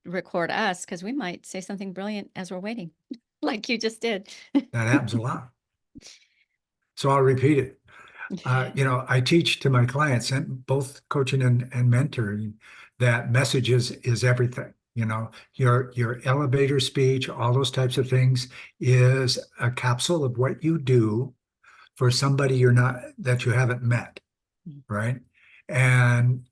record us because we might say something brilliant as we're waiting, like you just did. That happens a lot. So I'll repeat it. I teach to my clients and both coaching and mentoring that messages is everything. Your elevator speech, all those types of things is a capsule of what you do for somebody that you haven't met, right? And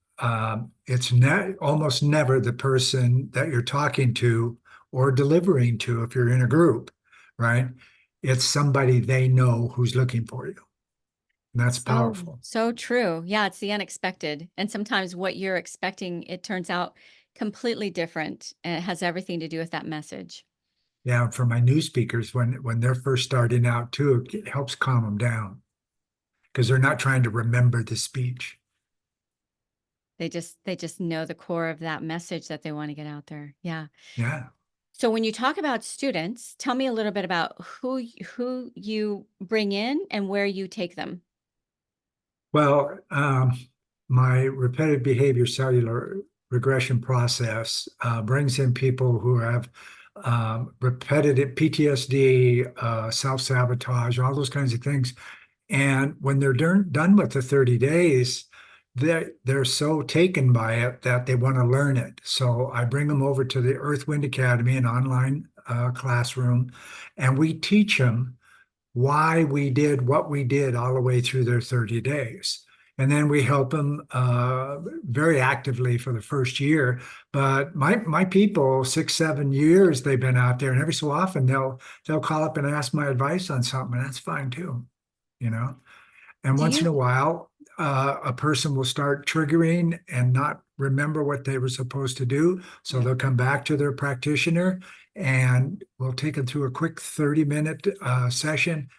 it's almost never the person that you're talking to or delivering to if you're in a group, right? It's somebody they know who's looking for you. And that's powerful. So true. Yeah, it's the unexpected. And sometimes what you're expecting, it turns out completely different, and it has everything to do with that message. Yeah, for my new speakers, when they're first starting out too, it helps calm them down because they're not trying to remember the speech. They just know the core of that message that they want to get out there. Yeah. Yeah. So when you talk about students, tell me a little bit about who you bring in and where you take them. Well, my repetitive behavior cellular regression process brings in people who have repetitive PTSD, self-sabotage, all those kinds of things. And when they're done with the 30 days, they're so taken by it that they want to learn it. So I bring them over to the Earth Wind Academy, an online classroom, and we teach them why we did what we did all the way through their 30 days. And then we help them very actively for the first year. But my people, 6-7 years they've been out there, and every so often they'll call up and ask my advice on something, and that's fine too, you know. And Do once in a you while, a person will start triggering and not remember what they were supposed to do. So Yep. they'll come back to their practitioner and we'll take them through a quick 30-minute session.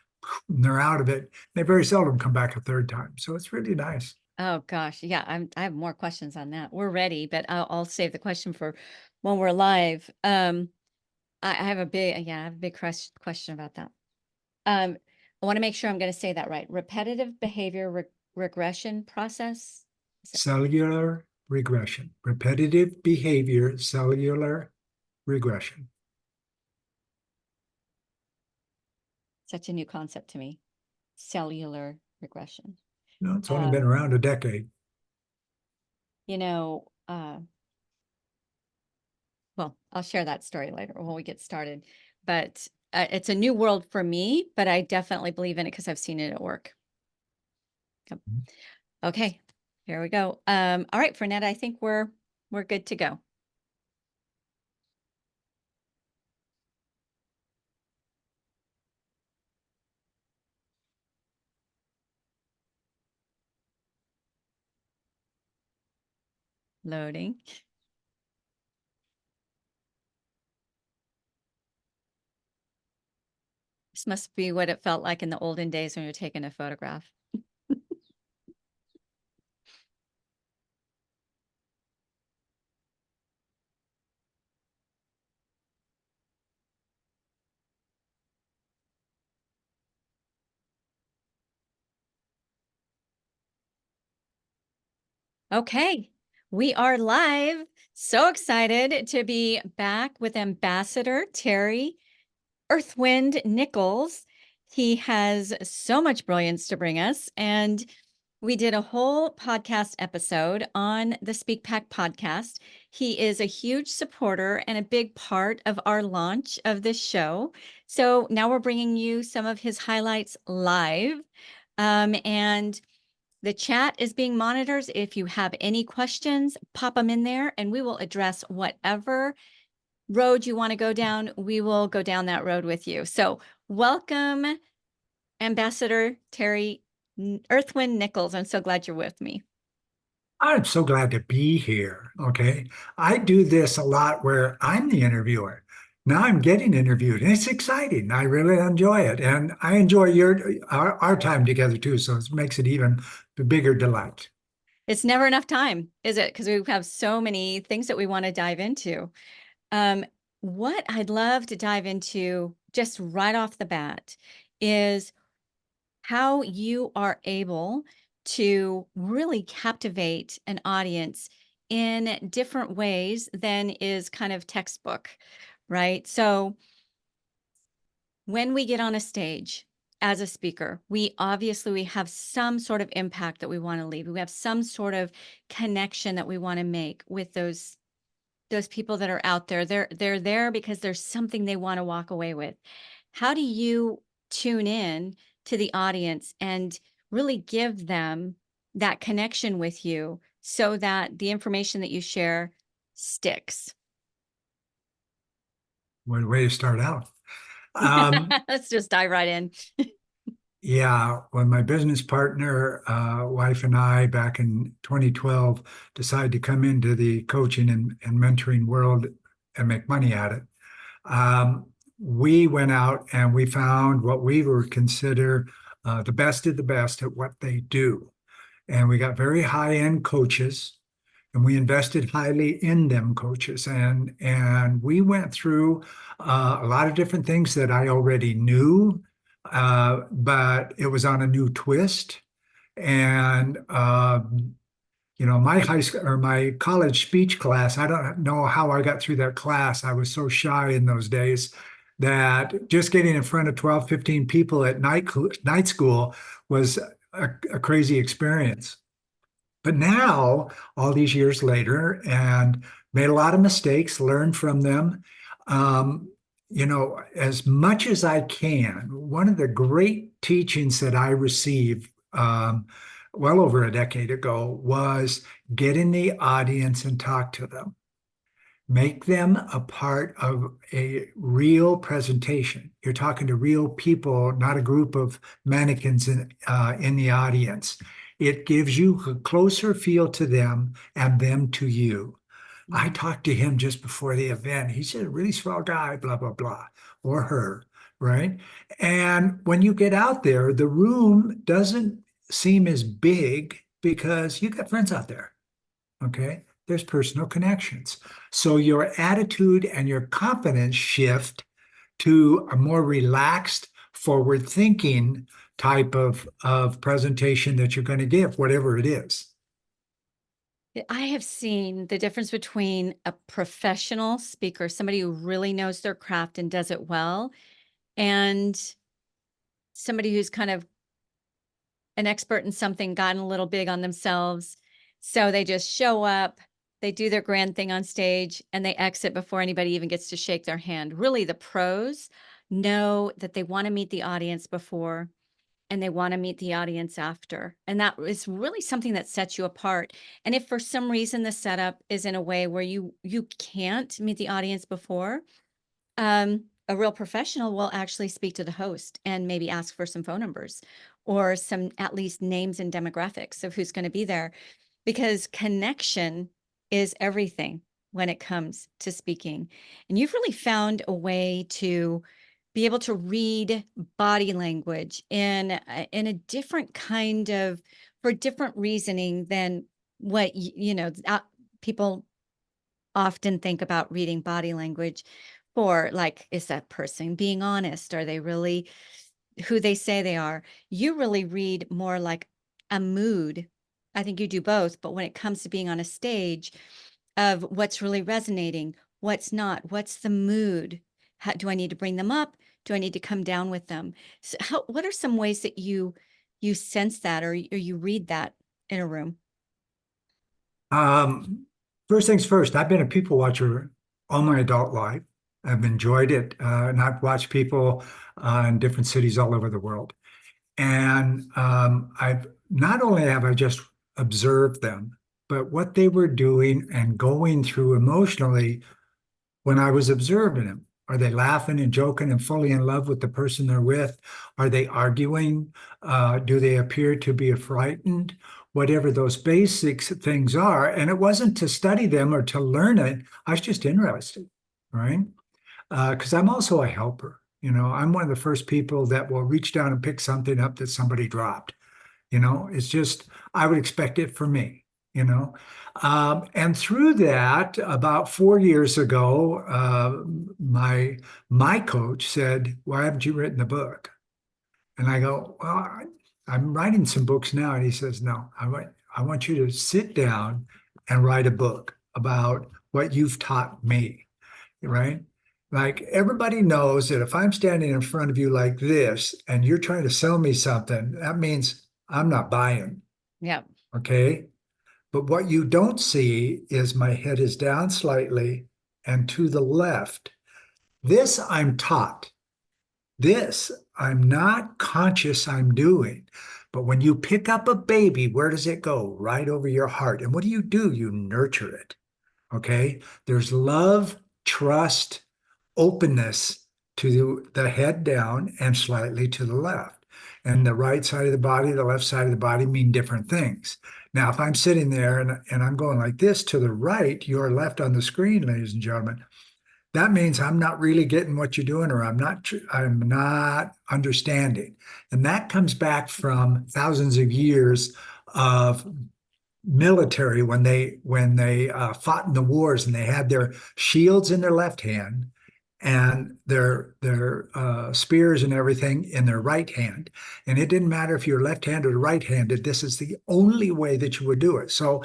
And they're out of it. They very seldom come back a third time. So it's really nice. Oh gosh, yeah, I have more questions on that. We're ready, but I'll save the question for when we're live. I have a big question about that. I want to make sure I'm going to say that right. Repetitive behavior regression process. Cellular regression, repetitive behavior, cellular regression. Such a new concept to me. Cellular regression. No, it's only been around a decade. Well, I'll share that story later when we get started. But it's a new world for me, but I definitely believe in it because I've seen it at work. Yep. Okay, here we go. All right, Fernetta, I think we're good to go. Loading. This must be what it felt like in the olden days when you're taking a photograph. Okay, we are live. So excited to be back with Ambassador Terry Earthwind Nichols. He has so much brilliance to bring us, and we did a whole podcast episode on the SpeakPact podcast. He is a huge supporter and a big part of our launch of this show. So now we're bringing you some of his highlights live. And the chat is being monitored. If you have any questions, pop them in there and we will address whatever road you want to go down. We will go down that road with you. So welcome, Ambassador Terry Earthwind Nichols. I'm so glad you're with me. I'm so glad to be here. Okay. I do this a lot where I'm the interviewer. Now I'm getting interviewed and it's exciting. I really enjoy it. And I enjoy our time together too. So it makes it even a bigger delight. It's never enough time, is it? Because we have so many things that we want to dive into. What I'd love to dive into just right off the bat is how you are able to really captivate an audience in different ways than is kind of textbook, right? So when we get on a stage as a speaker, we have some sort of impact that we want to leave. We have some sort of connection that we want to make with those people that are out there. They're there because there's something they want to walk away with. How do you tune in to the audience and really give them that connection with you so that the information that you share sticks? What a way to start out. Um, Let's just dive right in. yeah, when my business partner, wife, and I back in 2012 decided to come into the coaching and mentoring world and make money at it, we went out and we found what we would consider the best of the best at what they do. And we got very high-end coaches and we invested highly in them coaches and we went through a lot of different things that I already knew, but it was on a new twist. And my high school or my college speech class, I don't know how I got through that class. I was so shy in those days that just getting in front of 12, 15 people at night school was a crazy experience. But now, all these years later, and made a lot of mistakes, learned from them. Um, as much as I can, one of the great teachings that I received well over a decade ago was get in the audience and talk to them. Make them a part of a real presentation. You're talking to real people, not a group of mannequins in the audience. It gives you a closer feel to them and them to you. I talked to him just before the event. He's a really swell guy, blah, blah, blah, or her, right? And when you get out there, the room doesn't seem as big because you got friends out there, okay? There's personal connections. So your attitude and your confidence shift to a more relaxed, forward thinking type of presentation that you're going to give, whatever it is. I have seen the difference between a professional speaker, somebody who really knows their craft and does it well, and somebody who's kind of an expert in something, gotten a little big on themselves. So they just show up, they do their grand thing on stage, and they exit before anybody even gets to shake their hand. Really, the pros know that they want to meet the audience before and they want to meet the audience after. And that is really something that sets you apart. And if for some reason the setup is in a way where you can't meet the audience before, a real professional will actually speak to the host and maybe ask for some phone numbers or some at least names and demographics of who's going to be there, because connection is everything when it comes to speaking. And you've really found a way to be able to read body language in a different kind of, for different reasoning than what people often think about reading body language for. Like, is that person being honest? Are they really who they say they are? You really read more like a mood. I think you do both, but when it comes to being on a stage, of what's really resonating, what's not, what's the mood? How, do I need to bring them up? Do I need to come down with them? So what are some ways that you sense that, or you read that in a room? Um, First things first, I've been a people watcher all my adult life. I've enjoyed it, and I've watched people in different cities all over the world. And I've not only have I just observed them, but what they were doing and going through emotionally when I was observing them. Are they laughing and joking and fully in love with the person they're with? Are they arguing? Do they appear to be frightened? Whatever those basic things are. And it wasn't to study them or to learn it. I was just interested, right? Because I'm also a helper. I'm one of the first people that will reach down and pick something up that somebody dropped. It's just, I would expect it for me, you know. And through that, about 4 years ago, my coach said, "Why haven't you written a book?" And I go, "Well, I'm writing some books now." And he says, "No, I want you to sit down and write a book about what you've taught me, right? Like everybody knows that if I'm standing in front of you like this and you're trying to sell me something, that means I'm not buying. Yeah. Okay. But what you don't see is my head is down slightly and to the left. This I'm taught. This I'm not conscious I'm doing. But when you pick up a baby, where does it go? Right over your heart. And what do? You nurture it. Okay. There's love, trust, openness to the head down and slightly to the left. And the right side of the body, the left side of the body mean different things. Now, if I'm sitting there and I'm going like this to the right, your left on the screen, ladies and gentlemen, that means I'm not really getting what you're doing, or I'm not understanding. And that comes back from thousands of years of military when they fought in the wars and they had their shields in their left hand and their spears and everything in their right hand. And it didn't matter if you're left-handed or right-handed. This is the only way that you would do it. So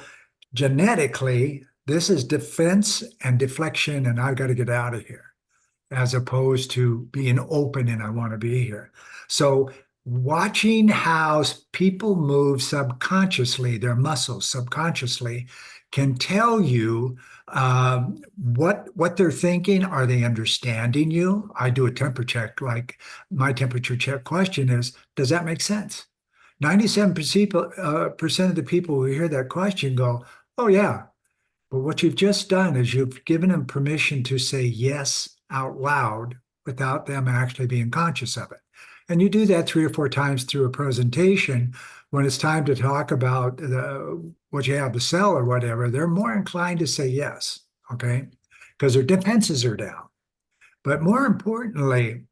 genetically, this is defense and deflection, and I've got to get out of here, as opposed to being open and I want to be here. So watching how people move subconsciously, their muscles subconsciously, can tell you what they're thinking. Are they understanding you? I do a temper check. Like my temperature check question is, does that make sense? 97% of the people who hear that question go, oh yeah. But what you've just done is you've given them permission to say yes out loud without them actually being conscious of it. And you do that 3 or 4 times through a presentation. When it's time to talk about what you have to sell or whatever, they're more inclined to say yes, okay? Because their defenses are down. But more importantly,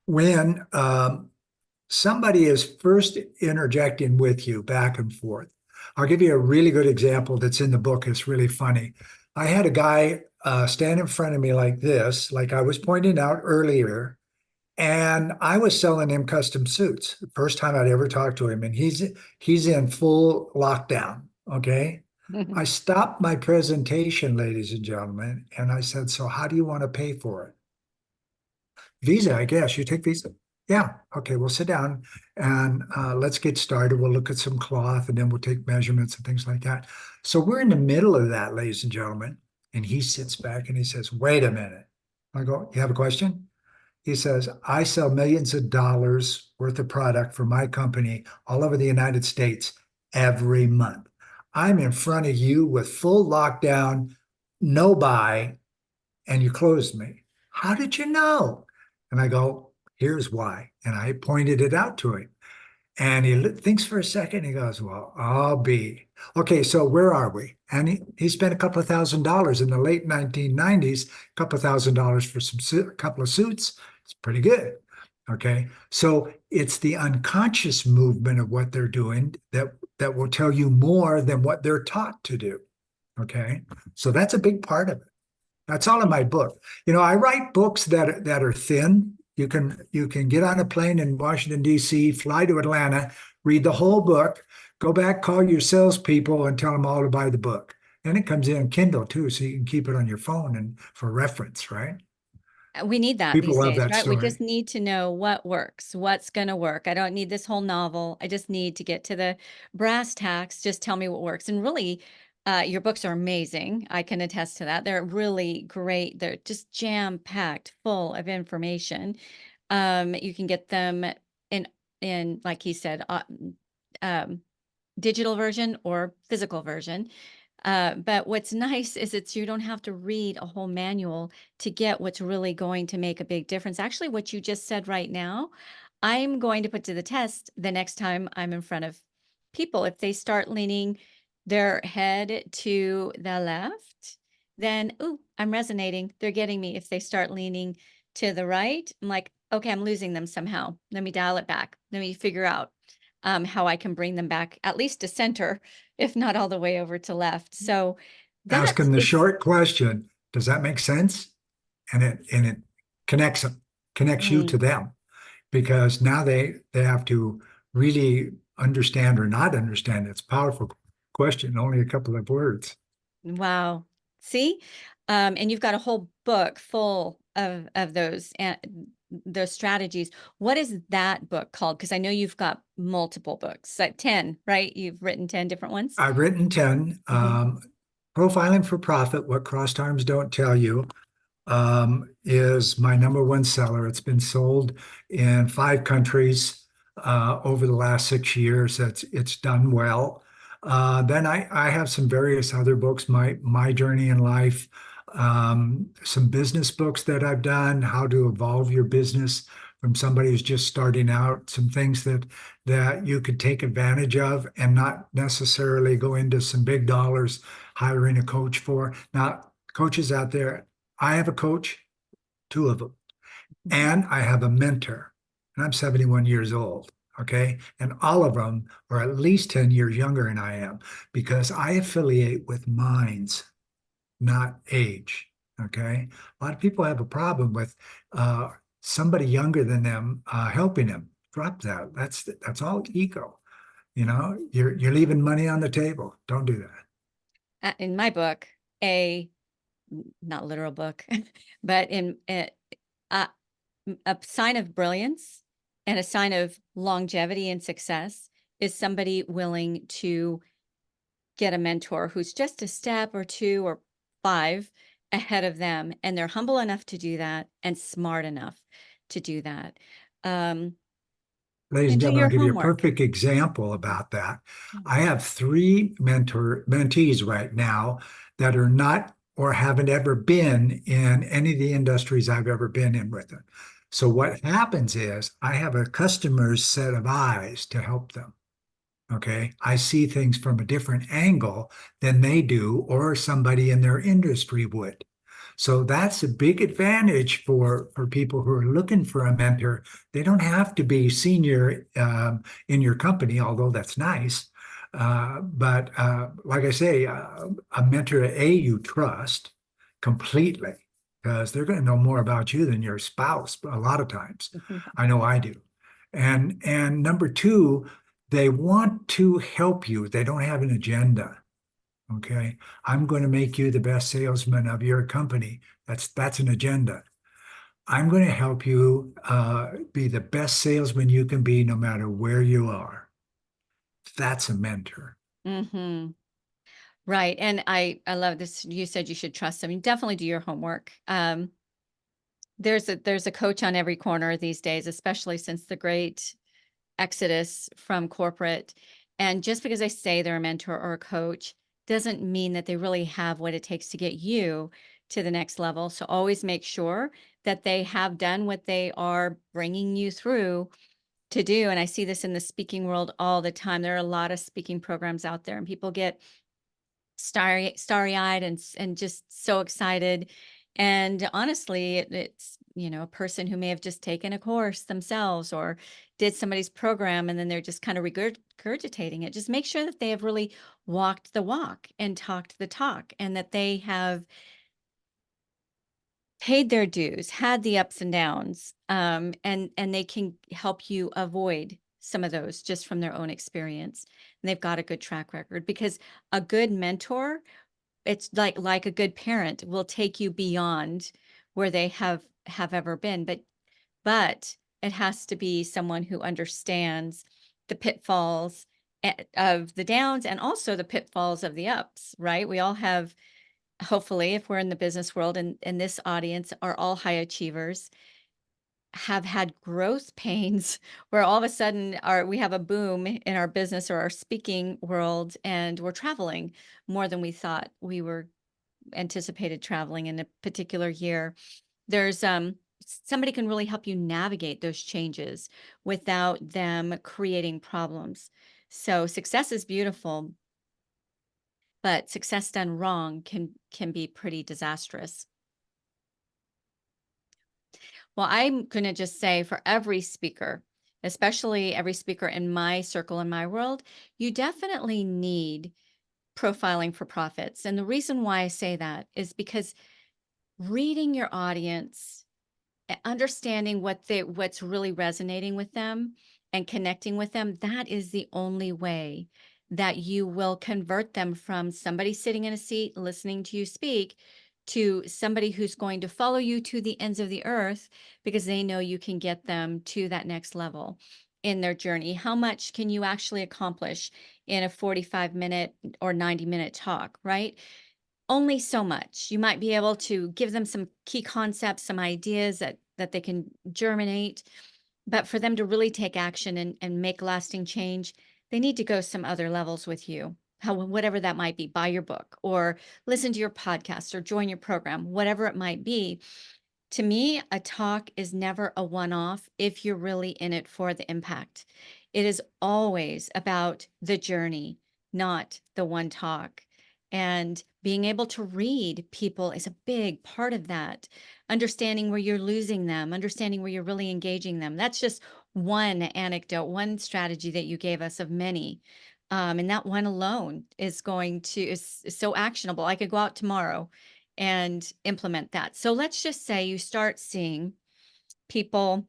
when somebody is first interjecting with you back and forth, I'll give you a really good example that's in the book. It's really funny. I had a guy stand in front of me like this, like I was pointing out earlier, and I was selling him custom suits. The first time I'd ever talked to him, and he's in full lockdown. Okay. I stopped my presentation, ladies and gentlemen, and I said, "So how do you want to pay for it?" Visa, I guess. You take Visa? Yeah. Okay, we'll sit down and let's get started. We'll look at some cloth and then we'll take measurements and things like that. So we're in the middle of that, ladies and gentlemen. And he sits back and he says, wait a minute. I go, you have a question? He says, I sell millions of dollars worth of product for my company all over the United States every month. I'm in front of you with full lockdown, no buy, and you closed me. How did you know? And I go, here's why. And I pointed it out to him. And he thinks for a second. He goes, well, I'll be. Okay, so where are we? And he spent a couple of $1,000s in the late 1990s, a couple of $1,000s for a couple of suits. It's pretty good. Okay, so it's the unconscious movement of what they're doing that will tell you more than what they're taught to do. Okay, so that's a big part of it. That's all in my book. I write books that are thin. You can get on a plane in Washington, D.C., fly to Atlanta, read the whole book, go back, call your salespeople and tell them all to buy the book. And it comes in Kindle too, so you can keep it on your phone and for reference, right? We need that People these love days, that right? We just story. need to know what works, what's going to work. I don't need this whole novel. I just need to get to the brass tacks. Just tell me what works. And really, your books are amazing. I can attest to that. They're really great. They're just jam-packed, full of information. You can get them in like he said, um, digital version or physical version. But what's nice is you don't have to read a whole manual to get what's really going to make a big difference. Actually, what you just said right now, I'm going to put to the test the next time I'm in front of people. If they start leaning their head to the left, then, ooh, I'm resonating. They're getting me. If they start leaning to the right, I'm like, okay, I'm losing them somehow. Let me dial it back. Let me figure out how I can bring them back at least to center, if not all the way over to left. So Ask that them the is, short question, does that make sense? And it connects them, connects you mm, to them, because now they have to really understand or not understand. It's powerful. question, only a couple of words. Wow. See? And you've got a whole book full of those and those strategies. What is that book called? Because I know you've got multiple books, like 10, right? You've written 10 different ones. I've written 10. Mhm. Profiling for Profit, What Crossed Arms Don't Tell You, is my number one seller. It's been sold in 5 countries over the last 6 years. It's done well. Then I have some various other books, my journey in life, some business books that I've done, how to evolve your business from somebody who's just starting out, some things that you could take advantage of and not necessarily go into some big dollars hiring a coach for. Now, coaches out there, I have a coach, 2 of them, and I have a mentor, and I'm 71 years old. Okay. And all of them are at least 10 years younger than I am because I affiliate with minds, not age. Okay. A lot of people have a problem with somebody younger than them helping them. Drop that. That's all ego. You're leaving money on the table. Don't do that. In my book, a not literal book, but in a, a sign of brilliance and a sign of longevity and success is somebody willing to get a mentor who's just a step or 2 or 5 ahead of them, and they're humble enough to do that and smart enough to do that. Um, Ladies and and do gentlemen, I'll your give you a homework. perfect example about that. I have 3 mentees right now that are not or haven't ever been in any of the industries I've ever been in with them. So what happens is I have a customer's set of eyes to help them. Okay. I see things from a different angle than they do or somebody in their industry would. So that's a big advantage for people who are looking for a mentor. They don't have to be senior in your company, although that's nice. But like I say, a mentor you trust completely because they're going to know more about you than your spouse a lot of times. I know I do. And number two, they want to help you. They don't have an agenda. Okay. I'm going to make you the best salesman of your company. That's an agenda. I'm going to help you be the best salesman you can be no matter where you are. That's a mentor. Hmm. Right. And I love this. You said you should trust them. You definitely do your homework. There's a coach on every corner these days, especially since the great exodus from corporate. And just because I say they're a mentor or a coach doesn't mean that they really have what it takes to get you to the next level. So always make sure that they have done what they are bringing you through to do. And I see this in the speaking world all the time. There are a lot of speaking programs out there, and people get starry-eyed and just so excited. And honestly, it's, a person who may have just taken a course themselves or did somebody's program, and then they're just kind of regurgitating it. Just make sure that they have really walked the walk and talked the talk, and that they have paid their dues, had the ups and downs, and they can help you avoid some of those just from their own experience. And they've got a good track record, because a good mentor, it's like a good parent, will take you beyond where they have ever been. But it has to be someone who understands the pitfalls of the downs and also the pitfalls of the ups, right? We all have, hopefully, if we're in the business world, and this audience are all high achievers, have had growth pains where all of a sudden we have a boom in our business or our speaking world, and we're traveling more than we thought we were anticipated traveling in a particular year. There's somebody can really help you navigate those changes without them creating problems. So success is beautiful, but success done wrong can be pretty disastrous. Well, I'm going to just say, for every speaker, especially every speaker in my circle, in my world, you definitely need profiling for profits. And the reason why I say that is because reading your audience, understanding what's really resonating with them and connecting with them, that is the only way that you will convert them from somebody sitting in a seat listening to you speak to somebody who's going to follow you to the ends of the earth because they know you can get them to that next level in their journey. How much can you actually accomplish in a 45-minute or 90-minute talk, right? Only so much. You might be able to give them some key concepts, some ideas that they can germinate, but for them to really take action and make lasting change, they need to go some other levels with you. Whatever that might be, buy your book or listen to your podcast or join your program, whatever it might be. To me, a talk is never a one-off if you're really in it for the impact. It is always about the journey, not the one talk. And being able to read people is a big part of that. Understanding where you're losing them, understanding where you're really engaging them. That's just one anecdote, one strategy that you gave us of many. And that one alone is is so actionable. I could go out tomorrow and implement that. So let's just say you start seeing people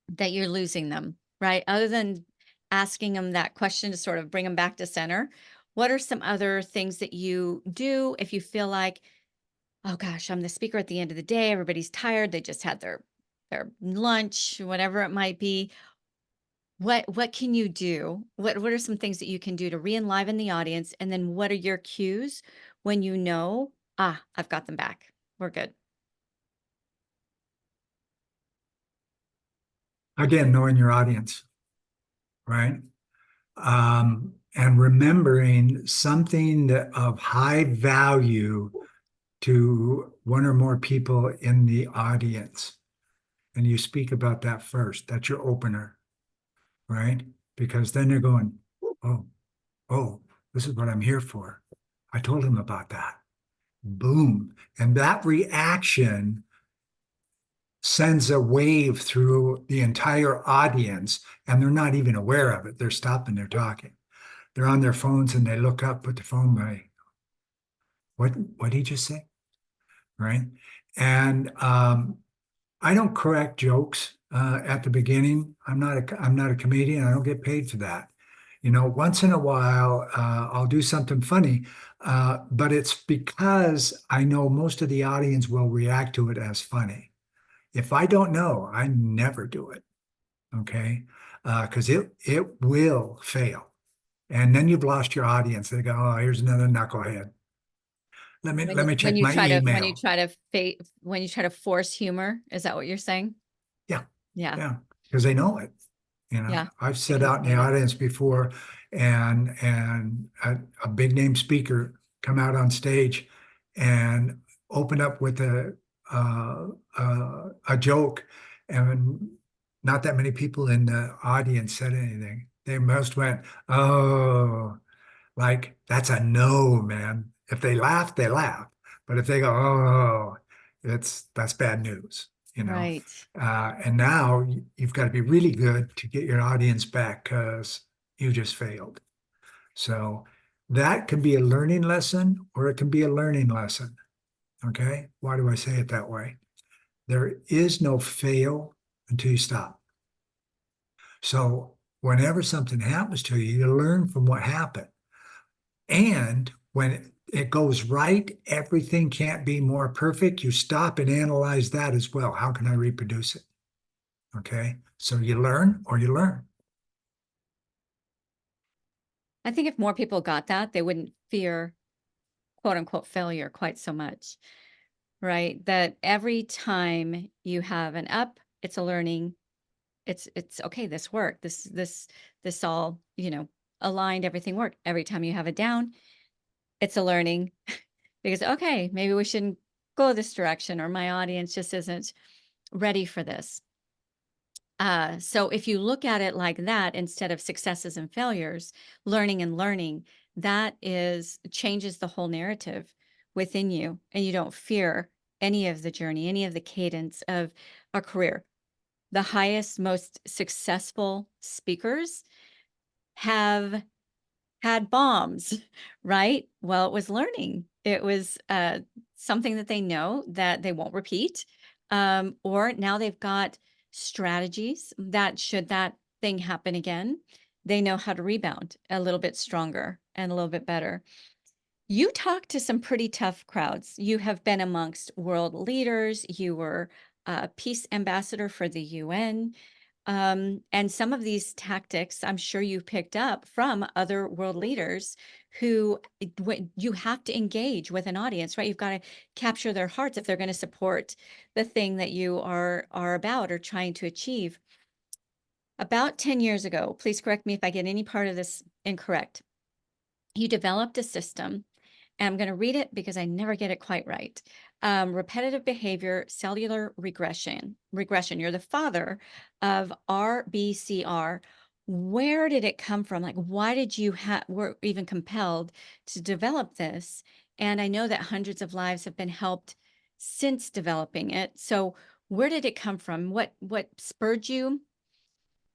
that you're losing them, right? Other than asking them that question to sort of bring them back to center, what are some other things that you do if you feel like, oh gosh, I'm the speaker at the end of the day, everybody's tired, they just had their lunch, whatever it might be. What can you do? What are some things that you can do to re-enliven the audience? And then what are your cues when you know, I've got them back. We're good. Again, knowing your audience, right? And remembering something of high value to one or more people in the audience. And you speak about that first. That's your opener, right? Because then they're going, oh, oh, this is what I'm here for. I told him about that. Boom. And that reaction sends a wave through the entire audience, and they're not even aware of it. They're stopping their talking. They're on their phones and they look up, put the phone by, what did he just say? Right. And I don't correct jokes at the beginning. I'm not a comedian. I don't get paid for that. You know, once in a while, I'll do something funny, but it's because I know most of the audience will react to it as funny. If I don't know, I never do it. Okay, because it will fail, and then you've lost your audience. They go, "Oh, here's another knucklehead. Let me When check you my try to when you email." try to when you try to force humor, is that what you're saying? Yeah, Yeah. yeah, because they know it. You know, Yeah. I've They sat can out in the stand it. audience before, and a big name speaker come out on stage and open up with a joke, and not that many people in the audience said anything. They most went, "Oh," like that's a no, man. If they laugh, they laugh, but if they go, "Oh," that's bad news, you know. Right. And now you've got to be really good to get your audience back because you just failed. So that can be a learning lesson or it can be a learning lesson. Okay. Why do I say it that way? There is no fail until you stop. So whenever something happens to you, you learn from what happened. And when it goes right, everything can't be more perfect. You stop and analyze that as well. How can I reproduce it? Okay. So you learn or you learn. I think if more people got that, they wouldn't fear quote unquote failure quite so much, right? That every time you have an up, it's a learning. It's okay, this worked. This all, aligned, everything worked. Every time you have a down, it's a learning because okay, maybe we shouldn't go this direction or my audience just isn't ready for this. So if you look at it like that instead of successes and failures, learning and learning, that is changes the whole narrative within you, and you don't fear any of the journey, any of the cadence of a career. The highest, most successful speakers have had bombs, right? Well, it was learning. It was something that they know that they won't repeat. Or now they've got strategies that should that thing happen again, they know how to rebound a little bit stronger and a little bit better. You talk to some pretty tough crowds. You have been amongst world leaders. You were a peace ambassador for the UN. And some of these tactics, I'm sure you picked up from other world leaders who you have to engage with an audience, right? You've got to capture their hearts if they're going to support the thing that you are about or trying to achieve. About 10 years ago, please correct me if I get any part of this incorrect, you developed a system, and I'm going to read it because I never get it quite right. Repetitive behavior cellular regression. You're the father of RBCR. Where did it come from? Like, why did you were even compelled to develop this? And I know that hundreds of lives have been helped since developing it. So where did it come from? What spurred you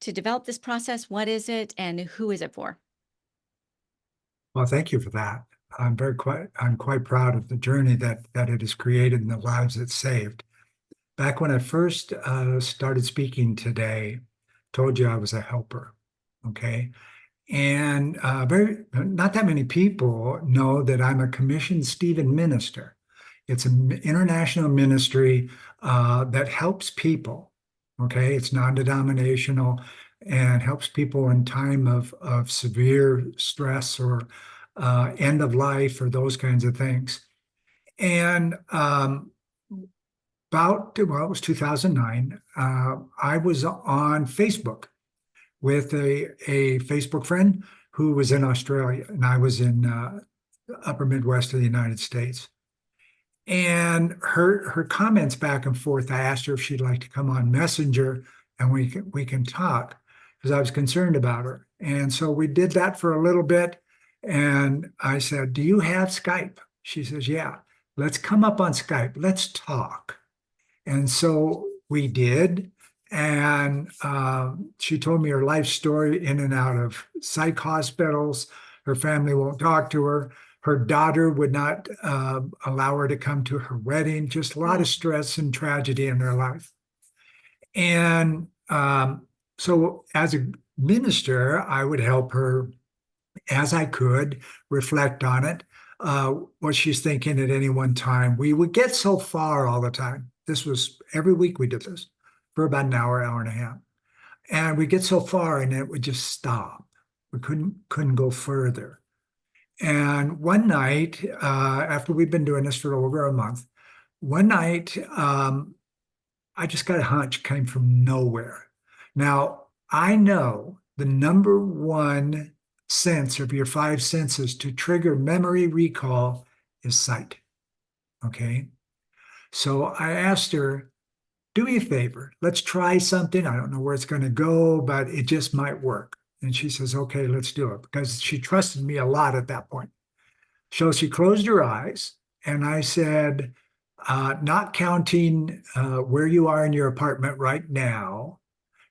to develop this process? What is it, and who is it for? Well, thank you for that. I'm quite proud of the journey that it has created and the lives it's saved. Back when I first started speaking today, told you I was a helper. Okay. And very not that many people know that I'm a commissioned Stephen minister. It's an international ministry that helps people. Okay, it's non-denominational and helps people in time of severe stress or end of life or those kinds of things. And well, it was 2009. I was on Facebook with a Facebook friend who was in Australia, and I was in upper Midwest of the United States. And her comments back and forth, I asked her if she'd like to come on Messenger and we can talk because I was concerned about her. And so we did that for a little bit. And I said, "Do you have Skype?" She says, "Yeah, let's come up on Skype. Let's talk." And so we did. And she told me her life story in and out of psych hospitals. Her family won't talk to her. Her daughter would not allow her to come to her wedding, just a lot of stress and tragedy in their life. And so, as a minister, I would help her as I could reflect on it, what she's thinking at any one time. We would get so far all the time. This was every week we did this for about an hour, hour and a half. And we get so far and it would just stop. We couldn't go further. And one night, after we've been doing this for over a month, one night, I just got a hunch came from nowhere. Now, I know the number one sense of your five senses to trigger memory recall is sight. Okay. So I asked her, "Do me a favor, let's try something. I don't know where it's going to go, but it just might work." And she says, "Okay, let's do it," because she trusted me a lot at that point. So she closed her eyes, and I said, not counting where you are in your apartment right now,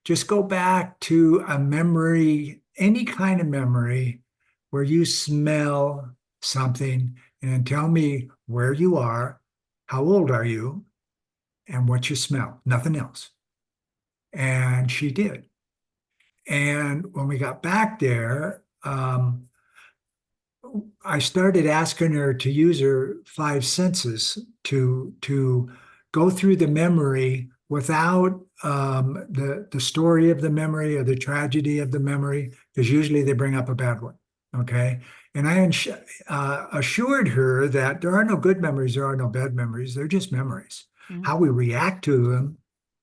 just go back to a memory, any kind of memory where you smell something, and tell me where you are, how old are you, and what you smell, nothing else. And she did. And when we got back there, I started asking her to use her five senses to go through the memory without the story of the memory or the tragedy of the memory, because usually they bring up a bad one. Okay, and I assured her that there are no good memories, there are no bad memories, they're just memories. Mm-hmm. How we react to them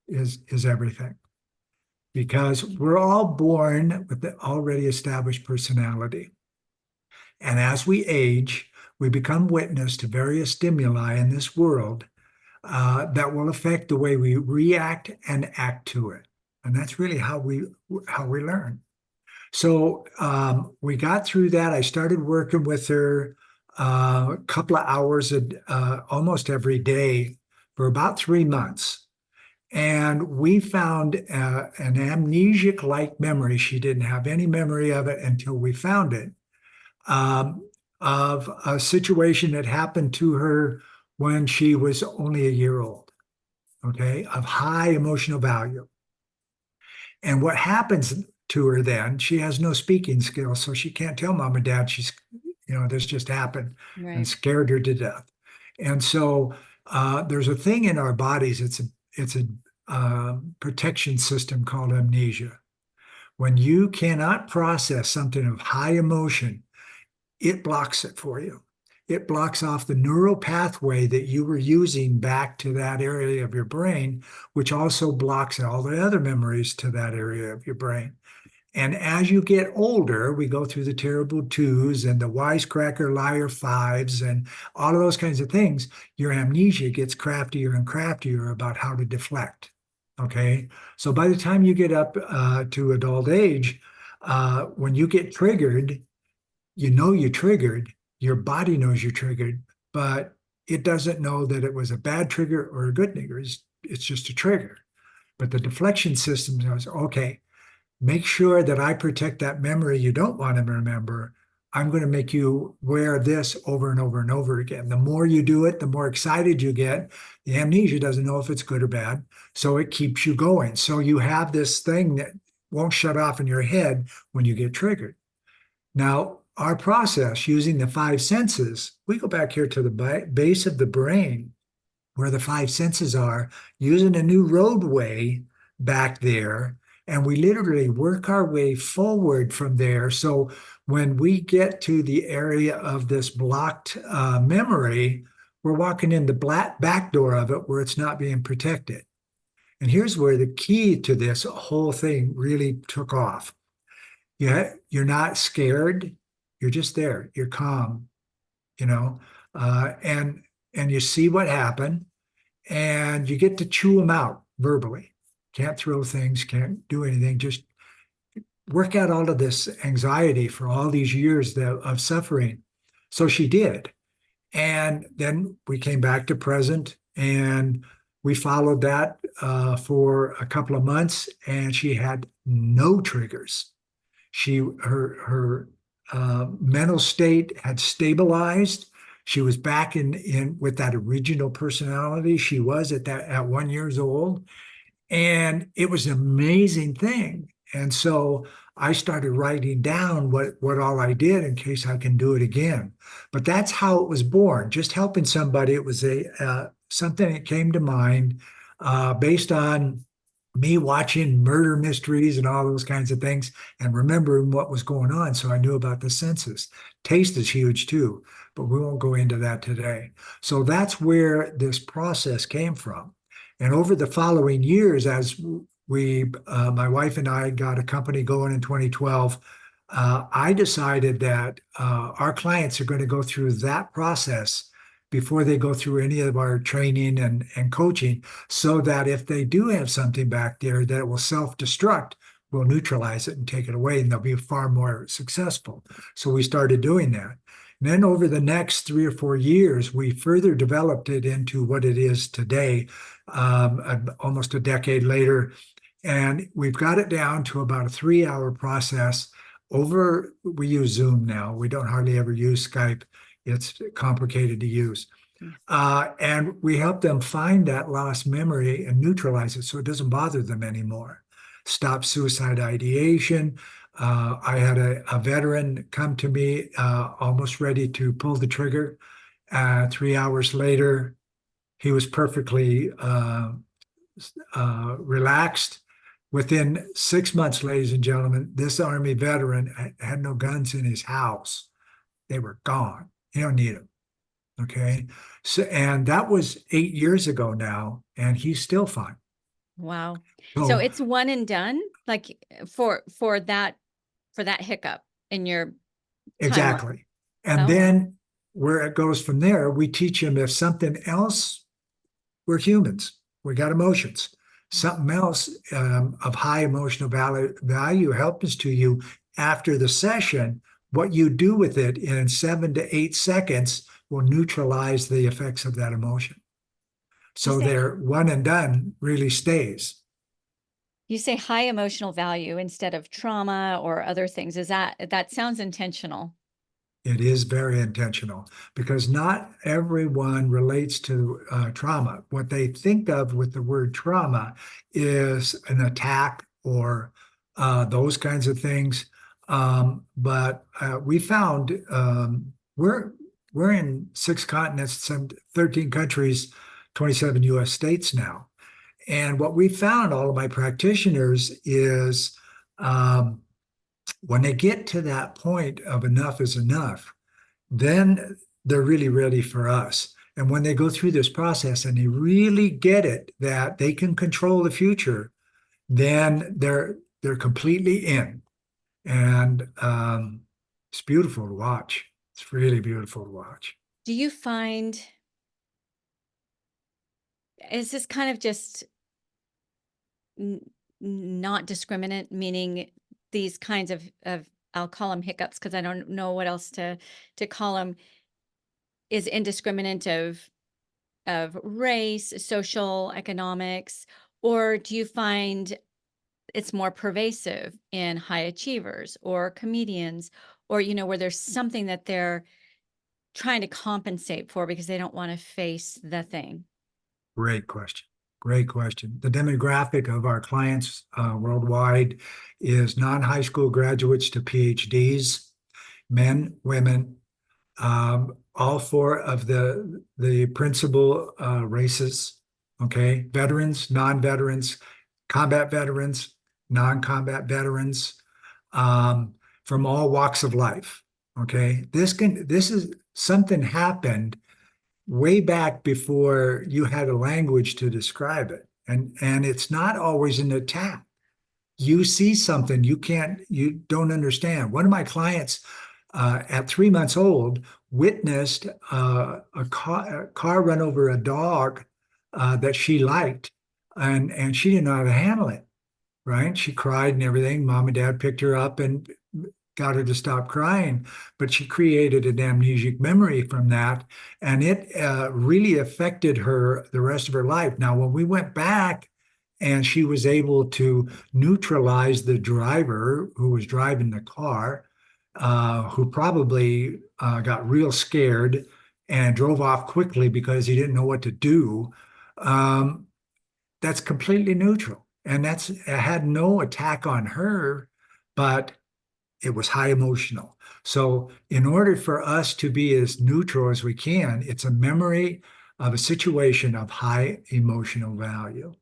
is everything, because we're all born with the already established personality. And as we age, we become witness to various stimuli in this world that will affect the way we react and act to it. And that's really how we learn. So we got through that. I started working with her a couple of hours almost every day for about 3 months. And we found an amnesic-like memory. She didn't have any memory of it until we found it. Of a situation that happened to her when she was only a year old, okay, of high emotional value. And what happens to her then. She has no speaking skills, so she can't tell mom and dad this just happened and Right. scared her to death. And so there's a thing in our bodies. It's a protection system called amnesia. When you cannot process something of high emotion, it blocks it for you. It blocks off the neural pathway that you were using back to that area of your brain, which also blocks all the other memories to that area of your brain. And as you get older, we go through the terrible twos and the wisecracker liar fives and all of those kinds of things. Your amnesia gets craftier and craftier about how to deflect. Okay. So by the time you get up to adult age, when you get triggered, you know you triggered, your body knows you're triggered, but it doesn't know that it was a bad trigger or a good trigger. It's just a trigger. But the deflection system says, okay, make sure that I protect that memory you don't want to remember. I'm going to make you wear this over and over and over again. The more you do it, the more excited you get. The amnesia doesn't know if it's good or bad, so it keeps you going. So you have this thing that won't shut off in your head when you get triggered. Now, our process using the five senses, we go back here to the base of the brain where the five senses are, using a new roadway back there. And we literally work our way forward from there. So when we get to the area of this blocked memory, we're walking in the back door of it where it's not being protected. And here's where the key to this whole thing really took off. You're not scared. You're just there. You're calm, you know, and you see what happened, and you get to chew them out verbally. Can't throw things, can't do anything. Just work out all of this anxiety for all these years of suffering. So she did, and then we came back to present, and we followed that for a couple of months, and she had no triggers. Her mental state had stabilized. She was back in with that original personality she was at 1 year old, and it was an amazing thing. And so I started writing down what all I did in case I can do it again. But that's how it was born, just helping somebody. It was something that came to mind based on me watching murder mysteries and all those kinds of things and remembering what was going on. So I knew about the senses. Taste is huge too, but we won't go into that today. So that's where this process came from. And over the following years, as my wife and I got a company going in 2012, I decided that our clients are going to go through that process before they go through any of our training and coaching, so that if they do have something back there that it will self-destruct, we'll neutralize it and take it away, and they'll be far more successful. So we started doing that. And then over the next 3 or 4 years, we further developed it into what it is today, almost a decade later. And we've got it down to about a 3-hour process. We use Zoom now. We don't hardly ever use Skype. It's complicated to use. And we help them find that lost memory and neutralize it so it doesn't bother them anymore. Stop suicide ideation. I had a veteran come to me almost ready to pull the trigger. 3 hours later, he was perfectly relaxed. Within 6 months, ladies and gentlemen, this Army veteran had no guns in his house. They were gone. You don't need them. Okay. So, and that was 8 years ago now, and he's still fine. Wow. So So it's one and done, like for that hiccup in your timeline. exactly. And Oh, wow. then where it goes from there, we teach him if something else, we're humans, we got emotions. Something else of high emotional value happens to you after the session. What you do with it in 7 to 8 seconds will neutralize the effects of that emotion. So their one and done really stays. You say high emotional value instead of trauma or other things. That sounds intentional? It is very intentional because not everyone relates to trauma. What they think of with the word trauma is an attack or those kinds of things. But we found we're in 6 continents, some 13 countries, 27 US states now. And what we found, all of my practitioners, is um, when they get to that point of enough is enough, then they're really ready for us. And when they go through this process and they really get it that they can control the future, then they're completely in. And it's beautiful to watch. It's really beautiful to watch. Do you find, is this kind of just not discriminant, meaning these kinds of I'll call them hiccups because I don't know what else to call them, is indiscriminate of race, social, economics, or do you find it's more pervasive in high achievers or comedians, or where there's something that they're trying to compensate for because they don't want to face the thing? Great question. Great question. The demographic of our clients worldwide is non-high school graduates to PhDs, men, women, all four of the principal races. Okay, veterans, non-veterans, combat veterans, non-combat veterans, from all walks of life. Okay, this is something happened way back before you had a language to describe it, and it's not always an attack. You see something you don't understand. One of my clients at 3 months old witnessed a car run over a dog that she liked, and she didn't know how to handle it. Right? She cried and everything. Mom and dad picked her up and got her to stop crying, but she created an amnesic memory from that, and it really affected her the rest of her life. Now, when we went back and she was able to neutralize the driver who was driving the car, who probably got real scared and drove off quickly because he didn't know what to do, um, that's completely neutral. And that's it had no attack on her, but it was high emotional. So, in order for us to be as neutral as we can, it's a memory of a situation of high emotional value.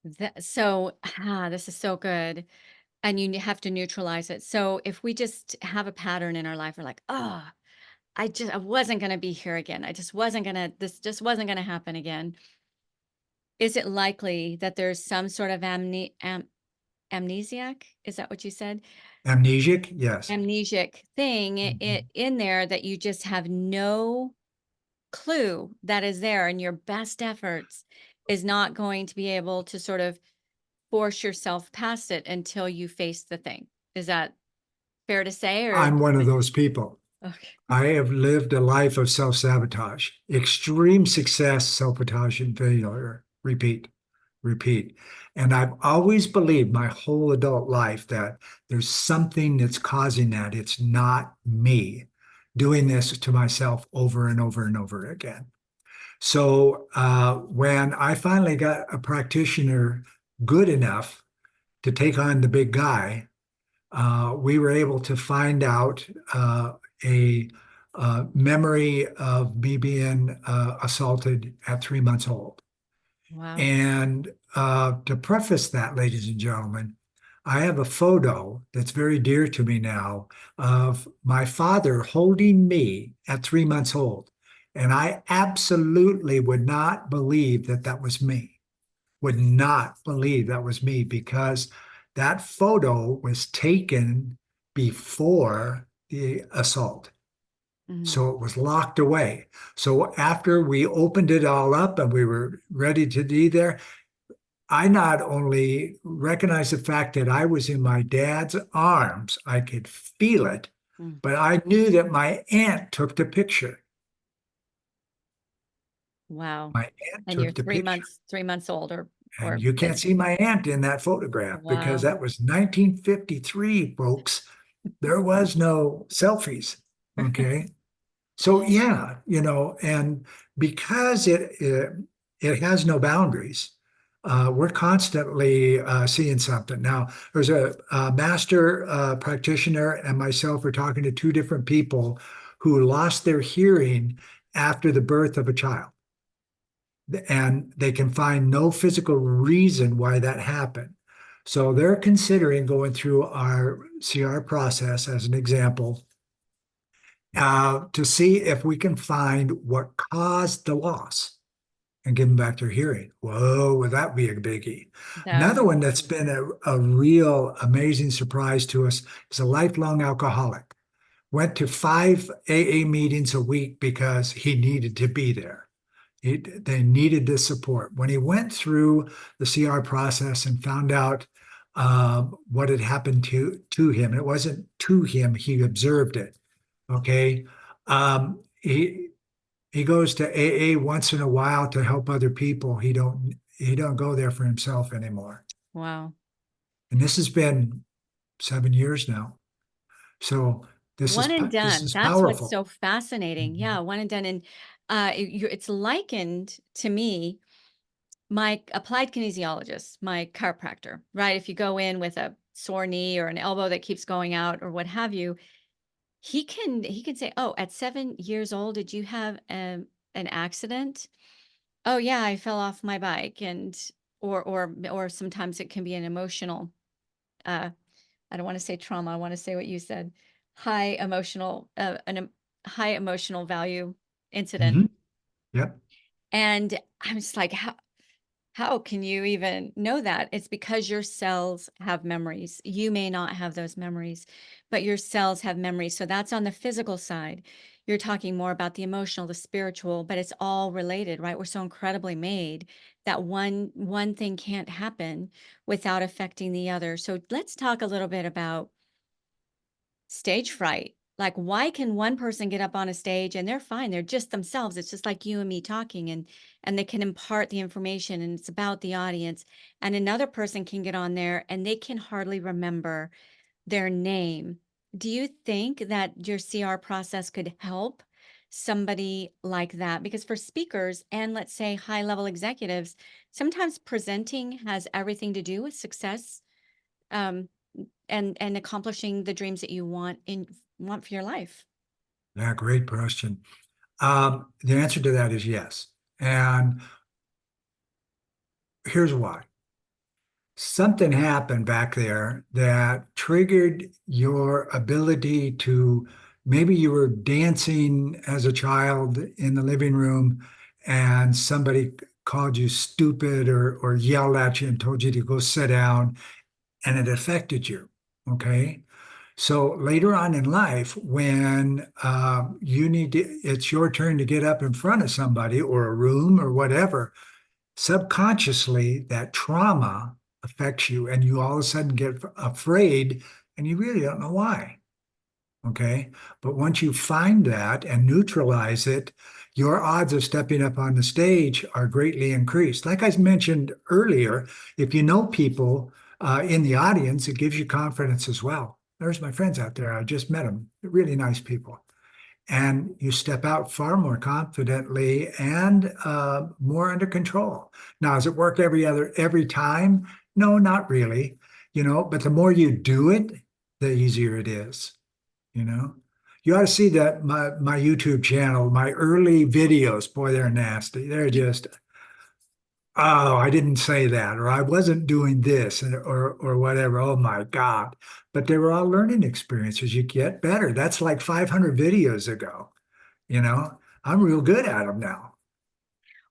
This is so good. And you have to neutralize it. So if we just have a pattern in our life, we're like, oh, I wasn't going to be here again. This just wasn't going to happen again. Is it likely that there's some sort of amnesiac? Is that what you said? Amnesic, yes. Amnesic thing Mhm. in there that you just have no clue that is there, and your best efforts is not going to be able to sort of force yourself past it until you face the thing. Is that fair to say, or I'm one of those people. okay. I have lived a life of self-sabotage, extreme success, self-sabotage, and failure. Repeat, repeat. And I've always believed my whole adult life that there's something that's causing that. It's not me doing this to myself over and over and over again. So when I finally got a practitioner good enough to take on the big guy, we were able to find out a memory of me being assaulted at 3 months old. Wow. And to preface that, ladies and gentlemen, I have a photo that's very dear to me now of my father holding me at 3 months old. And I absolutely would not believe that that was me, would not believe that was me because that photo was taken before the assault. Mm, So it was locked away. So after we opened it all up and we were ready to be there, I not only recognized the fact that I was in my dad's arms, I could feel it, mm. but I knew that my aunt took the picture. Wow. My aunt And you're took the three picture. months, 3 months old, And or you can't it's see my aunt in that photograph because wow. that was 1953, folks. There was no selfies. Okay. So yeah, and because it has no boundaries, We're constantly seeing something. Now, there's a master practitioner and myself are talking to two different people who lost their hearing after the birth of a child. And they can find no physical reason why that happened. So they're considering going through our CR process as an example to see if we can find what caused the loss and give them back their hearing. Whoa, would that be a biggie? That Another would one be that's been a real amazing surprise to us is a lifelong alcoholic. Went to 5 AA meetings a week because he needed to be there. They needed this support. When he went through the CR process and found out what had happened to him, it wasn't to him, he observed it. Okay. He goes to AA once in a while to help other people. He don't go there for himself anymore. wow. And this has been 7 years now. So One and this done. is That's what's powerful. so fascinating. Mhm. Yeah, one and done. And it's likened to me, my applied kinesiologist, my chiropractor, right? If you go in with a sore knee or an elbow that keeps going out or what have you, he can say, "Oh, at 7 years old, did you have an accident? Oh yeah, I fell off my bike." And or sometimes it can be an emotional uh I don't want to say trauma. I want to say what you said. High emotional, high emotional value incident. Mhm. Yep. And I'm just like, how can you even know that? It's because your cells have memories. You may not have those memories, but your cells have memories. So that's on the physical side. You're talking more about the emotional, the spiritual, but it's all related, right? We're so incredibly made that one thing can't happen without affecting the other. So let's talk a little bit about stage fright. Like, why can one person get up on a stage and they're fine? They're just themselves. It's just like you and me talking, and they can impart the information and it's about the audience. And another person can get on there and they can hardly remember their name. Do you think that your CR process could help somebody like that? Because for speakers and let's say high level executives, sometimes presenting has everything to do with success. Um, and accomplishing the dreams that you want for your life. Yeah, great question. The answer to that is yes. And here's why. Something happened back there that triggered your ability to maybe you were dancing as a child in the living room and somebody called you stupid or yelled at you and told you to go sit down and it affected you. Okay. So later on in life, when it's your turn to get up in front of somebody or a room or whatever, subconsciously that trauma affects you and you all of a sudden get afraid and you really don't know why. Okay. But once you find that and neutralize it, your odds of stepping up on the stage are greatly increased. Like I mentioned earlier, if you know people in the audience, it gives you confidence as well. There's my friends out there. I just met them. They're really nice people. And you step out far more confidently and more under control. Now, does it work every time? No, not really. But the more you do it, the easier it is. You know, you ought to see that my YouTube channel, my early videos. Boy, they're nasty. They're just, oh, I didn't say that, or I wasn't doing this, or whatever. Oh my God! But they were all learning experiences. You get better. That's like 500 videos ago. You know, I'm real good at them now.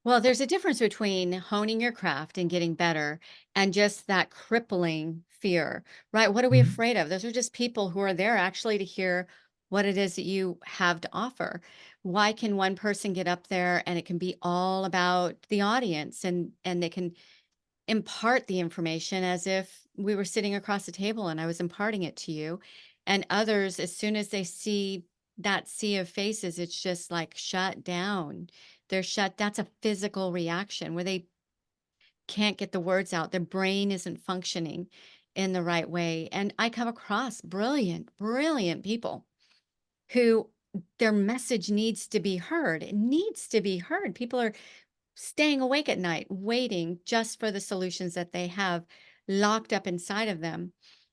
Well, there's a difference between honing your craft and getting better and just that crippling fear, right? What are we Mhm. afraid of? Those are just people who are there actually to hear what it is that you have to offer. Why can one person get up there and it can be all about the audience and they can impart the information as if we were sitting across the table and I was imparting it to you. And others, as soon as they see that sea of faces, it's just like shut down. They're shut. That's a physical reaction where they can't get the words out. Their brain isn't functioning in the right way. And I come across brilliant, brilliant people who their message needs to be heard. It needs to be heard. People are staying awake at night, waiting just for the solutions that they have locked up inside of them.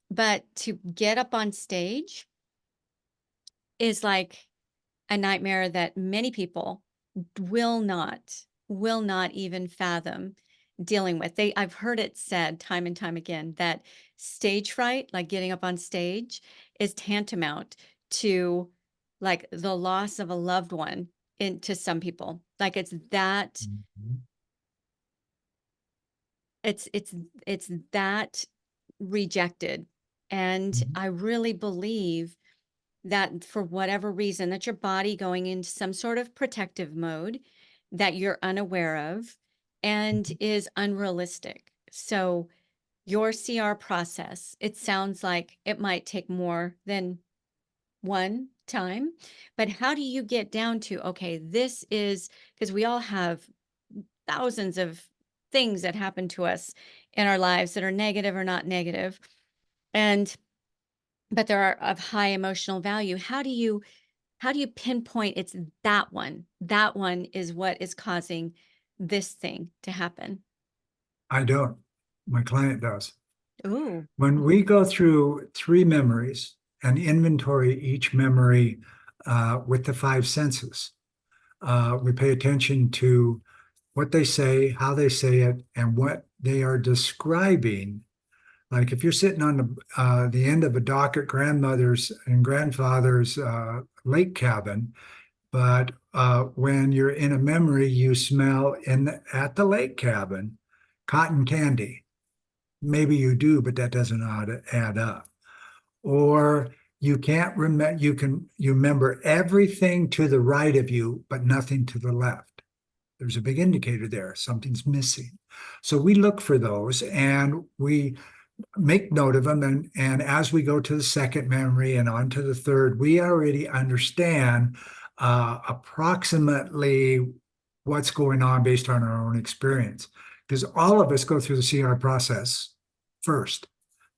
But to get up on stage is like a nightmare that many people will not even fathom dealing with. I've heard it said time and time again that stage fright, like getting up on stage, is tantamount to like the loss of a loved one to some people. Like Mhm. it's it's it's that rejected. And Mhm. I really believe that for whatever reason, that your body going into some sort of protective mode that you're unaware of and is unrealistic. So your CR process, it sounds like it might take more than one time, but how do you get down to, okay, this is because we all have thousands of things that happen to us in our lives that are negative or not negative, and but there are of high emotional value. How do you pinpoint it's that one? That one is what is causing this thing to happen. I don't. My client does. Ooh. When we go through three memories and inventory each memory with the five senses, we pay attention to what they say, how they say it, and what they are describing. Like if you're sitting on the end of a dock at grandmother's and grandfather's lake cabin, but when you're in a memory, you smell at the lake cabin cotton candy. Maybe you do, but that doesn't add up. Or you can't remember, you remember everything to the right of you, but nothing to the left. There's a big indicator there. Something's missing. So we look for those and we make note of them. And as we go to the second memory and on to the third, we already understand approximately what's going on based on our own experience. Because all of us go through the CR process first.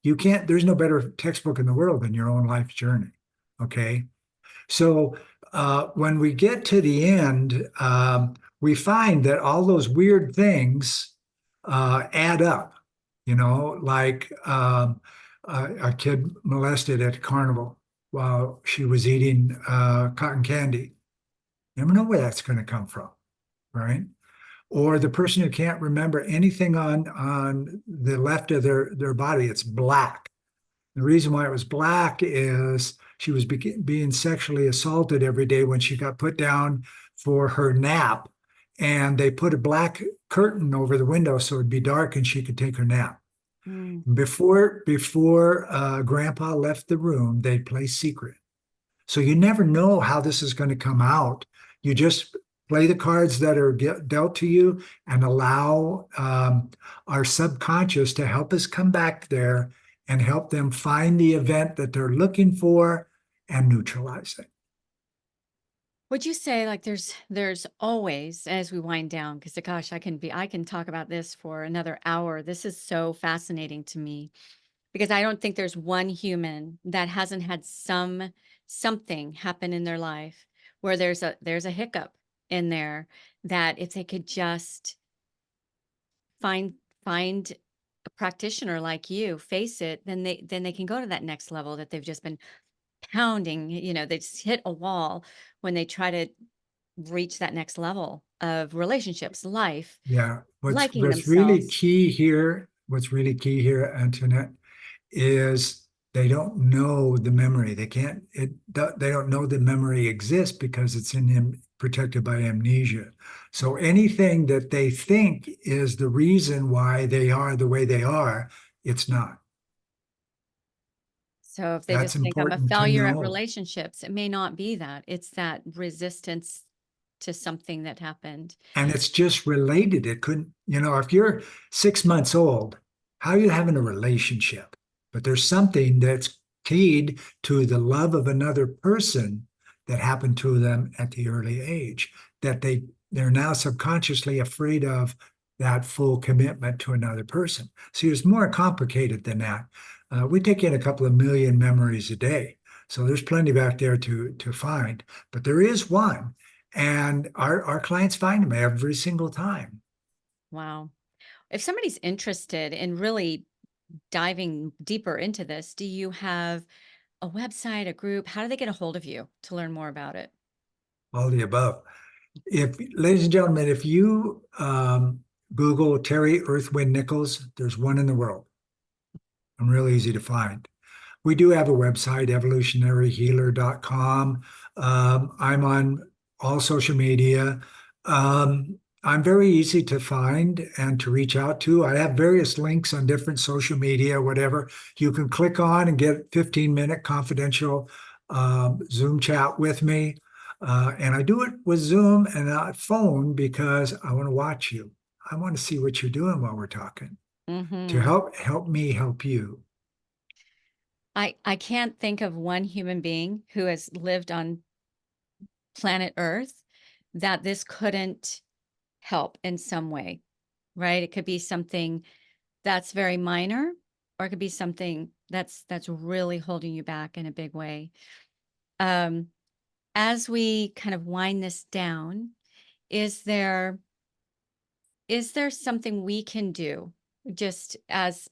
You can't, there's no better textbook in the world than your own life journey. Okay. So when we get to the end, we find that all those weird things add up. Like a kid molested at a carnival while she was eating cotton candy. You never know where that's going to come from, right? Or the person who can't remember anything on the left of their body, it's black. The reason why it was black is she was being sexually assaulted every day when she got put down for her nap. And they put a black curtain over the window so it'd be dark and she could take her nap. Mm. Before Grandpa left the room, they'd play secret. So you never know how this is going to come out. You just play the cards that are dealt to you and allow our subconscious to help us come back there and help them find the event that they're looking for and neutralize it. Would you say like there's always, as we wind down, because gosh, I can talk about this for another hour. This is so fascinating to me because I don't think there's one human that hasn't had something happen in their life where there's a hiccup in there that if they could just find a practitioner like you, face it, then they can go to that next level that they've just been pounding, they just hit a wall when they try to reach that next level of relationships, life, Yeah. What's liking what's really themselves. key here, what's really key here, Antoinette, is they don't know the memory. They don't know the memory exists because it's in him protected by amnesia. So anything that they think is the reason why they are the way they are, it's not. So if they That's just think I'm a important to failure at know. relationships, it may not be that. It's that resistance to something that happened. And it's just related. It couldn't, if you're 6 months old, how are you having a relationship? But there's something that's keyed to the love of another person that happened to them at the early age, that they're now subconsciously afraid of that full commitment to another person. See, it's more complicated than that. We take in a couple of million memories a day. So there's plenty back there to find. But there is one. And our clients find them every single time. Wow. If somebody's interested in really diving deeper into this, do you have a website, a group? How do they get a hold of you to learn more about it? All the above. If, ladies and gentlemen, if you Google Terry Earth, Wind, Nichols, there's one in the world. I'm real easy to find. We do have a website, evolutionaryhealer.com. I'm on all social media. I'm very easy to find and to reach out to. I have various links on different social media, whatever. You can click on and get 15-minute confidential Zoom chat with me. And I do it with Zoom and not phone because I want to watch you. I want to see what you're doing while we're talking to Hmm. help me help you. I can't think of one human being who has lived on planet Earth that this couldn't help in some way, right? It could be something that's very minor, or it could be something that's really holding you back in a big way. Um, as we kind of wind this down, is there is there something we can do just as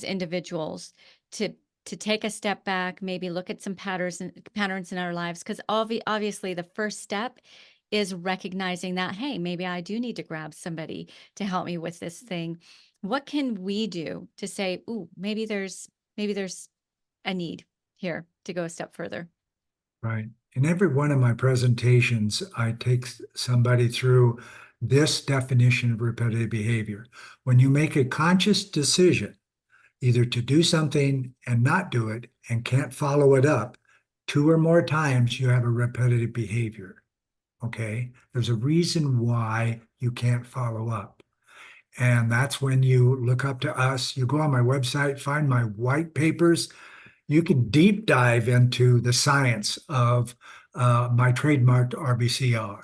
individuals to take a step back, maybe look at some patterns in our lives? Because obviously the first step is recognizing that, hey, maybe I do need to grab somebody to help me with this thing. What can we do to say, ooh, maybe there's a need here to go a step further? Right. In every one of my presentations, I take somebody through this definition of repetitive behavior. When you make a conscious decision, either to do something and not do it and can't follow it up two or more times, you have a repetitive behavior. Okay. There's a reason why you can't follow up. And that's when you look up to us. You go on my website, find my white papers. You can deep dive into the science of my trademarked RBCR.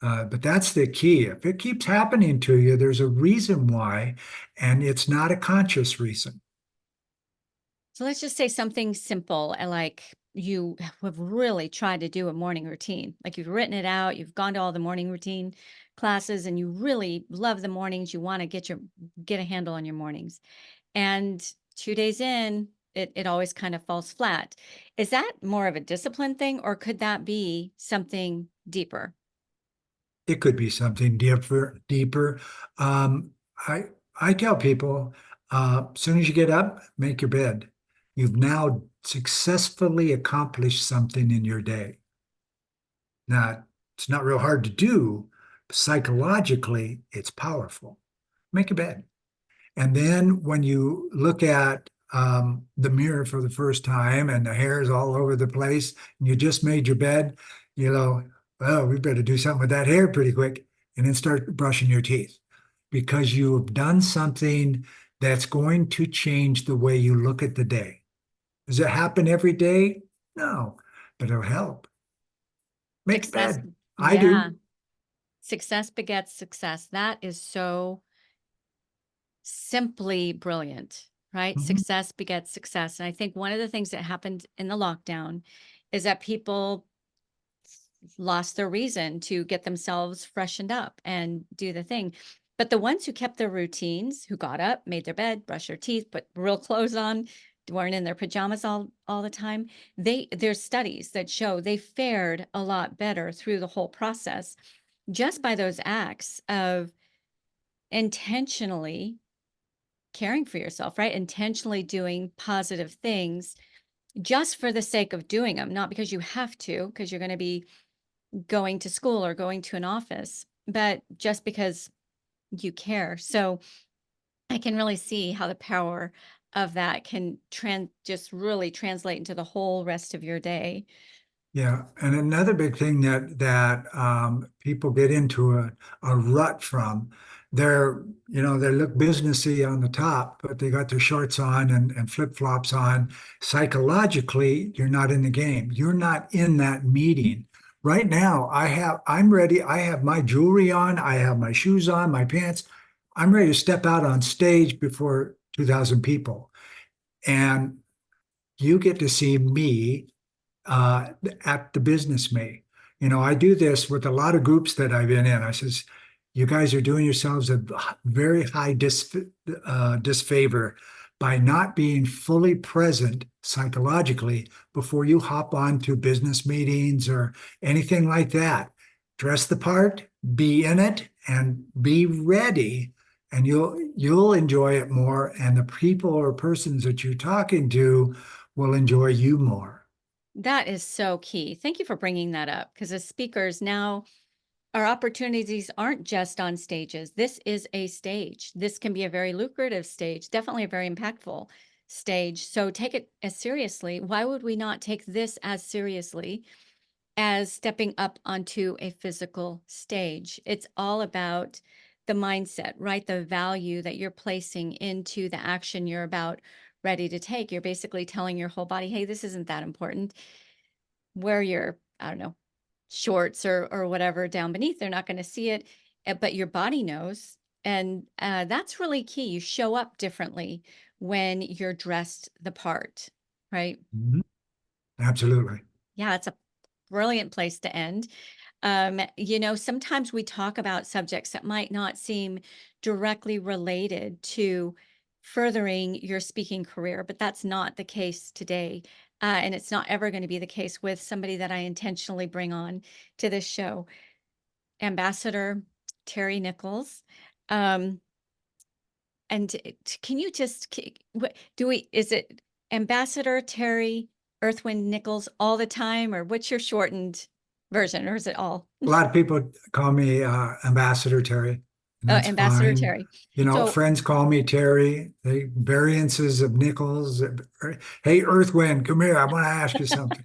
But that's the key. If it keeps happening to you, there's a reason why, and it's not a conscious reason. So let's just say something simple, like you have really tried to do a morning routine. Like you've written it out, you've gone to all the morning routine classes, and you really love the mornings. You want to get a handle on your mornings. And 2 days in, it always kind of falls flat. Is that more of a discipline thing, or could that be something deeper? It could be something deeper. Um, I I tell people, as soon as you get up, make your bed. You've now successfully accomplished something in your day. Now, it's not real hard to do. Psychologically, it's powerful. Make a bed. And then when you look at the mirror for the first time and the hair is all over the place and you just made your bed, you know, well, we better do something with that hair pretty quick and then start brushing your teeth because you've done something that's going to change the way you look at the day. Does it happen every day? No, but it'll help. Make a Success. bed. I Yeah. do. Success begets success. That is so simply brilliant, right? Mhm. Success begets success. And I think one of the things that happened in the lockdown is that people lost their reason to get themselves freshened up and do the thing. But the ones who kept their routines, who got up, made their bed, brushed their teeth, put real clothes on, weren't in their pajamas all the time, there's studies that show they fared a lot better through the whole process just by those acts of intentionally caring for yourself, right? Intentionally doing positive things just for the sake of doing them, not because you have to, because you're going to be going to school or going to an office, but just because you care. So I can really see how the power of that can just really translate into the whole rest of your day. Yeah, and another big thing that people get into a rut from, they look businessy on the top, but they got their shorts on and flip-flops on. Psychologically, you're not in the game. You're not in that meeting. Right now, I'm ready. I have my jewelry on, I have my shoes on, my pants. I'm ready to step out on stage before 2,000 people. And you get to see me uh, at the business me. I do this with a lot of groups that I've been in. I says, you guys are doing yourselves a very high disfavor by not being fully present psychologically before you hop on to business meetings or anything like that. Dress the part, be in it, and be ready, and you'll enjoy it more, and the people or persons that you're talking to will enjoy you more. That is so key. Thank you for bringing that up, because as speakers now, our opportunities aren't just on stages. This is a stage. This can be a very lucrative stage, definitely a very impactful stage. So take it as seriously. Why would we not take this as seriously as stepping up onto a physical stage? It's all about the mindset, right? The value that you're placing into the action you're about ready to take. You're basically telling your whole body, hey, this isn't that important. Wear your, I don't know, shorts or whatever down beneath. They're not going to see it, but your body knows. And that's really key. You show up differently when you're dressed the part, right? Mhm. Absolutely. Yeah, it's a brilliant place to end. Sometimes we talk about subjects that might not seem directly related to furthering your speaking career, but that's not the case today. And it's not ever going to be the case with somebody that I intentionally bring on to this show, Ambassador Terry Nichols. Um, and can you just, is it Ambassador Terry Earthwind Nichols all the time, or what's your shortened version, or is it all? A lot of people call me Ambassador Terry, and that's Ambassador fine. Terry. So Friends call me Terry. They variances of Nichols. Hey, Earthwind, come here. I want to ask you something.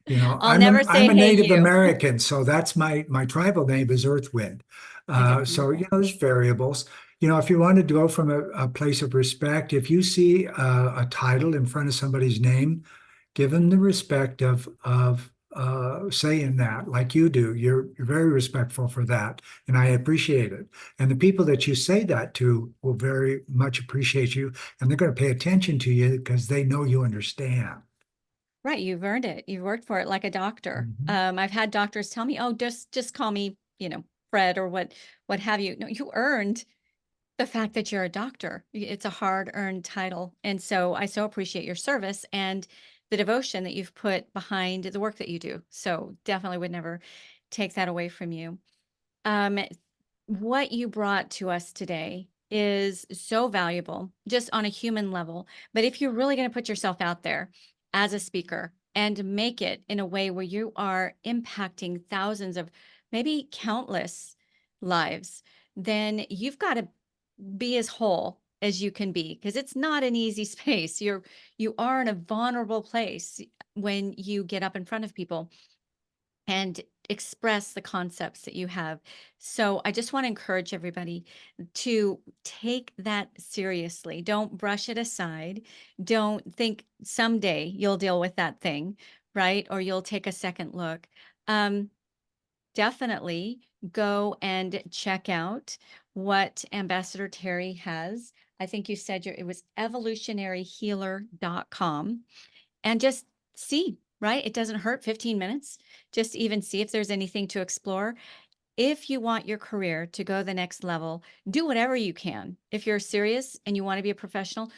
I'll never I'm say, a hey, Native you. American, so that's my tribal name is Earthwind. Okay, So wonderful. there's variables. If you want to go from a place of respect, if you see a title in front of somebody's name, give them the respect of saying that, like you do. You're very respectful for that, and I appreciate it. And the people that you say that to will very much appreciate you, and they're going to pay attention to you because they know you understand. Right, you've earned it. You've worked for it like a doctor. Mhm. I've had doctors tell me, "Oh, just call me, Fred or what have you." No, you earned the fact that you're a doctor. It's a hard-earned title. And so I so appreciate your service and the devotion that you've put behind the work that you do. So definitely would never take that away from you. Um, what you brought to us today is so valuable just on a human level. But if you're really going to put yourself out there as a speaker and make it in a way where you are impacting thousands of, maybe countless lives, then you've got to be as whole as you can be, because it's not an easy space. You are in a vulnerable place when you get up in front of people and express the concepts that you have. So I just want to encourage everybody to take that seriously. Don't brush it aside. Don't think someday you'll deal with that thing, right? Or you'll take a second look. Um, Definitely go and check out what Ambassador Terry has. I think you said it was evolutionaryhealer.com, and just see, right? It doesn't hurt 15 minutes. Just even see if there's anything to explore. If you want your career to go the next level, do whatever you can. If you're serious and you want to be a professional,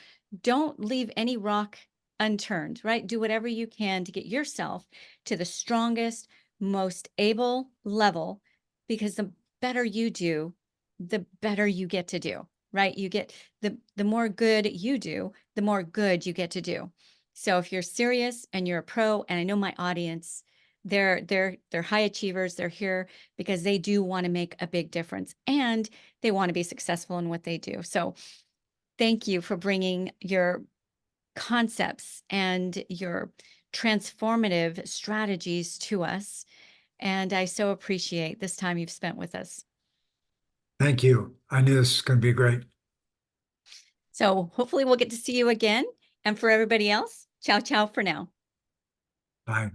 don't leave any rock unturned, right? Do whatever you can to get yourself to the strongest, most able level, because the better you do, the better you get to do, right? You get the more good you do, the more good you get to do. So if you're serious and you're a pro, and I know my audience, they're high achievers, they're here because they do want to make a big difference and they want to be successful in what they do. So thank you for bringing your concepts and your transformative strategies to us. And I so appreciate this time you've spent with us. Thank you. I knew this was going to be great. So hopefully we'll get to see you again. And for everybody else, ciao, ciao for now. Bye.